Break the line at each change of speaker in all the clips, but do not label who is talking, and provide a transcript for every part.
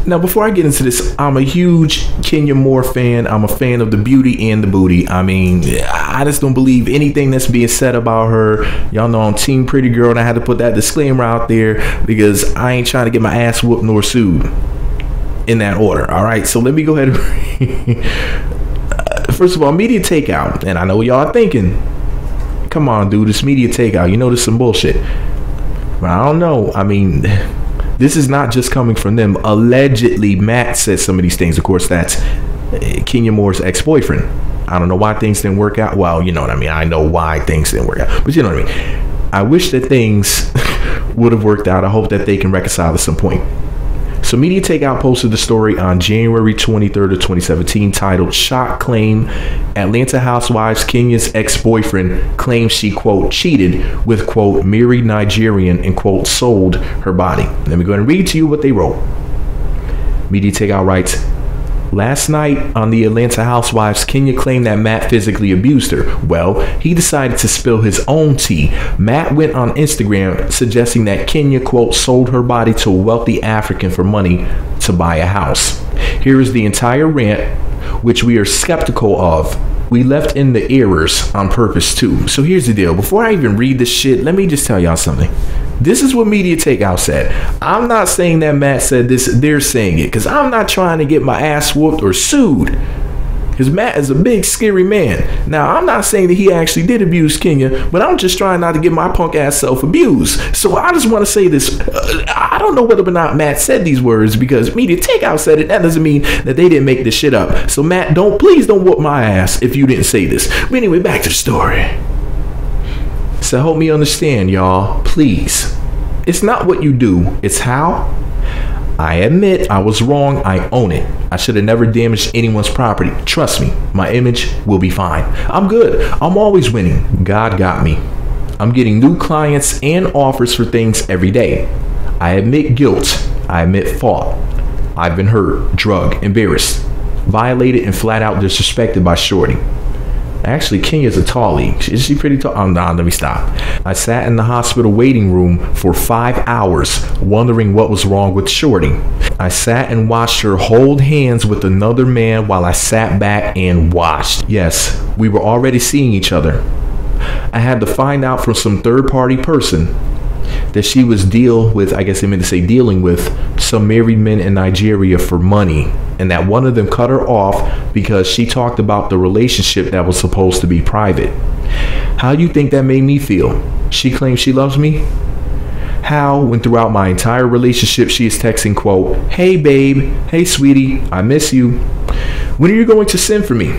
Now, before I get into this, I'm a huge Kenya Moore fan. I'm a fan of the beauty and the booty. I mean, I just don't believe anything that's being said about her. Y'all know I'm Team Pretty Girl, and I had to put that disclaimer out there because I ain't trying to get my ass whooped nor sued in that order. All right, so let me go ahead and first of all, media takeout. And I know what y'all are thinking. Come on, dude, it's media takeout. You know this is some bullshit. But I don't know. I mean, this is not just coming from them. Allegedly, Matt said some of these things. Of course, that's Kenya Moore's ex-boyfriend. I don't know why things didn't work out. Well, you know what I mean. I know why things didn't work out. But you know what I mean. I wish that things would have worked out. I hope that they can reconcile at some point. So Media Takeout posted the story on January 23rd of 2017 titled "Shock Claim Atlanta Housewives Kenya's Ex-Boyfriend Claims She, quote, cheated with, quote, married Nigerian and, quote, sold her body." Let me go ahead and read to you what they wrote. Media Takeout writes, "Last night on the Atlanta Housewives, Kenya claimed that Matt physically abused her. Well, he decided to spill his own tea. Matt went on Instagram suggesting that Kenya, quote, sold her body to a wealthy African for money to buy a house. Here is the entire rant, which we are skeptical of. We left in the errors on purpose too." So here's the deal. Before I even read this shit, let me just tell y'all something. This is what Media Takeout said. I'm not saying that Matt said this. They're saying it because I'm not trying to get my ass whooped or sued. Because Matt is a big, scary man. Now, I'm not saying that he actually did abuse Kenya, but I'm just trying not to get my punk ass self abused. So I just want to say this. I don't know whether or not Matt said these words because Media Takeout said it. That doesn't mean that they didn't make this shit up. So Matt, please don't whoop my ass if you didn't say this. But anyway, back to the story. So help me understand, y'all, please. It's not what you do, it's how. I admit I was wrong. I own it. I should have never damaged anyone's property. Trust me, my image will be fine. I'm good. I'm always winning. God got me. I'm getting new clients and offers for things every day. I admit guilt. I admit fault. I've been hurt, drugged, embarrassed, violated, and flat out disrespected by Shorty. Actually, Kenya's a tallie. Is she pretty tall? Oh, nah, let me stop. I sat in the hospital waiting room for 5 hours, wondering what was wrong with Shorty. I sat and watched her hold hands with another man while I sat back and watched. Yes, we were already seeing each other. I had to find out from some third-party person that she was dealing with some married men in Nigeria for money, and that one of them cut her off because she talked about the relationship that was supposed to be private. How do you think that made me feel? She claims she loves me? How, when throughout my entire relationship she is texting, quote, "Hey babe, hey sweetie, I miss you. When are you going to send for me?"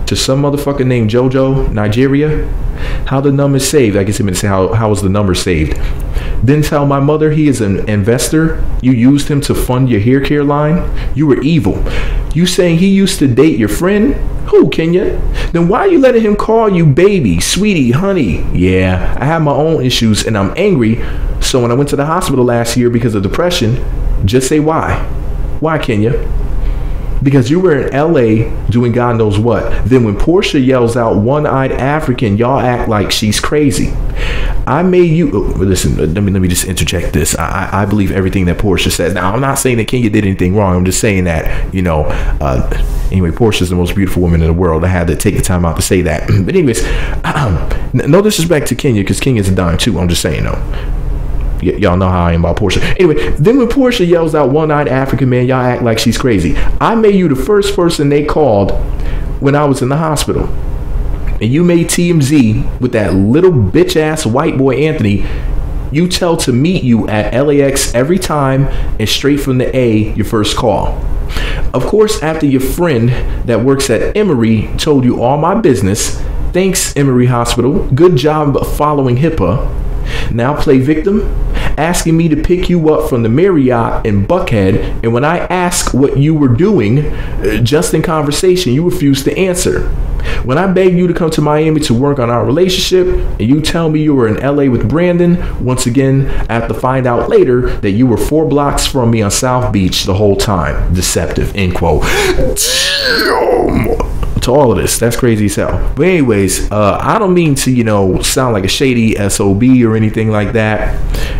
To some motherfucker named Jojo, Nigeria? How the number saved? I guess he meant to say how was the number saved? Then tell my mother he is an investor. You used him to fund your hair care line. You were evil. You saying he used to date your friend? Who, Kenya? Then why are you letting him call you baby, sweetie, honey? Yeah, I have my own issues and I'm angry. So when I went to the hospital last year because of depression, just say why. Why, Kenya? Because you were in LA doing God knows what. Then when Portia yells out one-eyed African, y'all act like she's crazy. I made you listen. Let me just interject this. I believe everything that Portia says. Now I'm not saying that Kenya did anything wrong. I'm just saying that anyway, Portia's the most beautiful woman in the world. I had to take the time out to say that. But anyways, no disrespect to Kenya because Kenya's a dime too. I'm just saying though. Y'all know how I am about Portia. Anyway, then when Portia yells out one-eyed African man, y'all act like she's crazy. I made you the first person they called when I was in the hospital. And you made TMZ with that little bitch ass white boy Anthony you tell to meet you at LAX every time and straight from the A, your first call. Of course, after your friend that works at Emory told you all my business, thanks Emory Hospital, good job following HIPAA. Now play victim, asking me to pick you up from the Marriott in Buckhead, and when I ask what you were doing, just in conversation, you refuse to answer. When I beg you to come to Miami to work on our relationship, and you tell me you were in LA with Brandon, once again, I have to find out later that you were 4 blocks from me on South Beach the whole time. Deceptive, end quote. to all of this. That's crazy as hell. But anyways, I don't mean to, sound like a shady SOB or anything like that.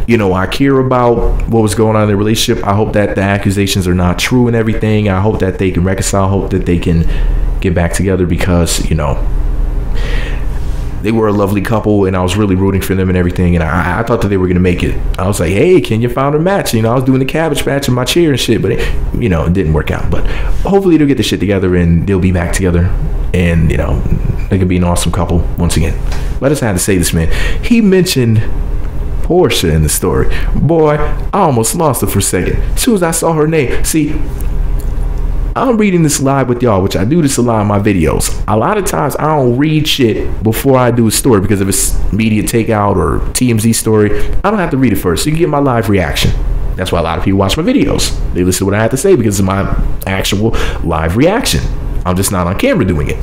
I care about what was going on in their relationship. I hope that the accusations are not true and everything. I hope that they can reconcile. I hope that they can get back together because, they were a lovely couple and I was really rooting for them and everything. And I thought that they were going to make it. I was like, hey, Kenya found her match. I was doing the cabbage patch in my chair and shit, but it didn't work out. But hopefully they'll get the shit together and they'll be back together. And, they can be an awesome couple once again. But I just had to say this, man. He mentioned Portia in the story. Boy, I almost lost it for a second. As soon as I saw her name. See, I'm reading this live with y'all, which I do this a lot in my videos. A lot of times I don't read shit before I do a story because if it's media takeout or TMZ story, I don't have to read it first. So you can get my live reaction. That's why a lot of people watch my videos. They listen to what I have to say because of my actual live reaction. I'm just not on camera doing it.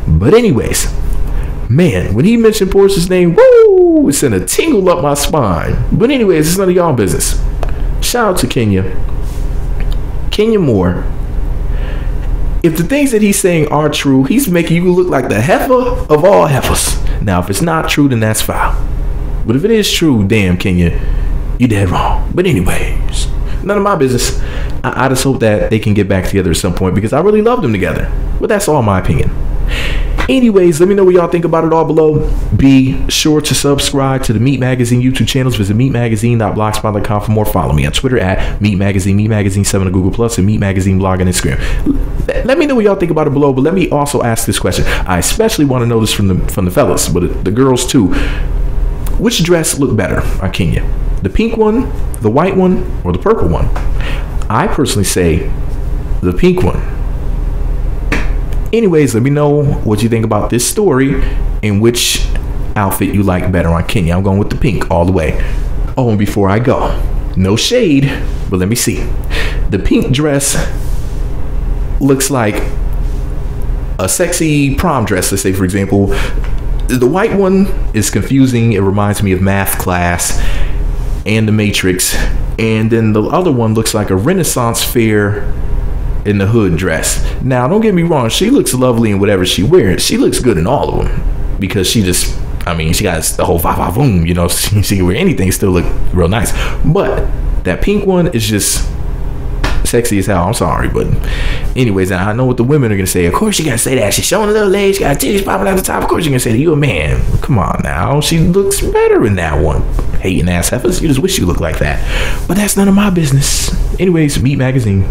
But anyways, man, when he mentioned Portia's name, woo, it sent a tingle up my spine. But anyways, it's none of y'all business. Shout out to Kenya Moore. If the things that he's saying are true, he's making you look like the heifer of all heifers. Now, if it's not true, then that's foul. But if it is true, damn, Kenya, you dead wrong. But anyways, none of my business. I just hope that they can get back together at some point because I really love them together. But that's all my opinion. Anyways, let me know what y'all think about it all below. Be sure to subscribe to the Meat Magazine YouTube channels. Visit meatmagazine.blogspot.com for more. Follow me on Twitter at Meat Magazine, Meat Magazine 7 on Google Plus, and Meat Magazine blog on Instagram. Let me know what y'all think about it below, but let me also ask this question. I especially want to know this from the fellas, but the girls too. Which dress looked better on Kenya? The pink one, the white one, or the purple one? I personally say the pink one. Anyways, let me know what you think about this story and which outfit you like better on Kenya. I'm going with the pink all the way. Oh, and before I go, no shade, but let me see. The pink dress looks like a sexy prom dress, let's say, for example. The white one is confusing. It reminds me of math class and the Matrix. And then the other one looks like a Renaissance fair in the hood dress. Now, don't get me wrong. She looks lovely in whatever she wears. She looks good in all of them because she got the whole boom, she can wear anything, still look real nice. But that pink one is just sexy as hell. I'm sorry, but anyways, I know what the women are gonna say. Of course you gotta say that. She's showing a little legs, got titties popping out the top. Of course you're gonna say that. You a man. Come on now. She looks better in that one. Hating ass heifers. You just wish you looked like that. But that's none of my business. Anyways, Meat Magazine.